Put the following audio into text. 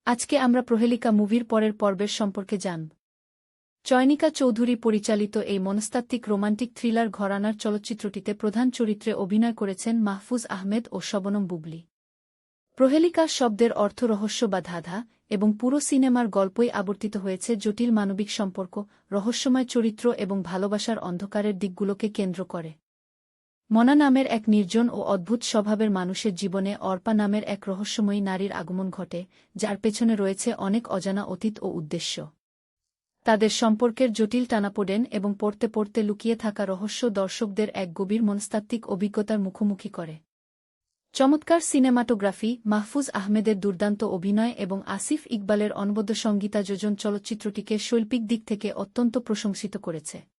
আজকে আমরা প্রহেলিকা মুভির পরের পর্বের সম্পর্কে জানব। চয়নিকা চৌধুরী পরিচালিত এই মনস্তাত্ত্বিক রোমান্টিক থ্রিলার ঘরানার চলচ্চিত্রটিতে প্রধান চরিত্রে অভিনয় করেছেন মাহফুজ আহমেদ ও শবনম বুবলী। প্রহেলিকা শব্দের অর্থ রহস্য বা ধাঁধা, এবং পুরো সিনেমার গল্পই আবর্তিত হয়েছে জটিল মানবিক সম্পর্ক, রহস্যময় চরিত্র এবং ভালোবাসার অন্ধকারের দিকগুলোকে কেন্দ্র করে। মনা নামের এক নির্জন ও অদ্ভুত স্বভাবের মানুষের জীবনে অর্পা নামের এক রহস্যময়ী নারীর আগমন ঘটে, যার পেছনে রয়েছে অনেক অজানা অতীত ও উদ্দেশ্য। তাদের সম্পর্কের জটিল টানাপোড়েন এবং পড়তে পড়তে লুকিয়ে থাকা রহস্য দর্শকদের এক গভীর মনস্তাত্ত্বিক অভিজ্ঞতার মুখোমুখি করে। চমৎকার সিনেমাটোগ্রাফি, মাহফুজ আহমেদের দুর্দান্ত অভিনয় এবং আসিফ ইকবালের অনবদ্য সংগীতাযোজন চলচ্চিত্রটিকে শৈল্পিক দিক থেকে অত্যন্ত প্রশংসিত করেছে।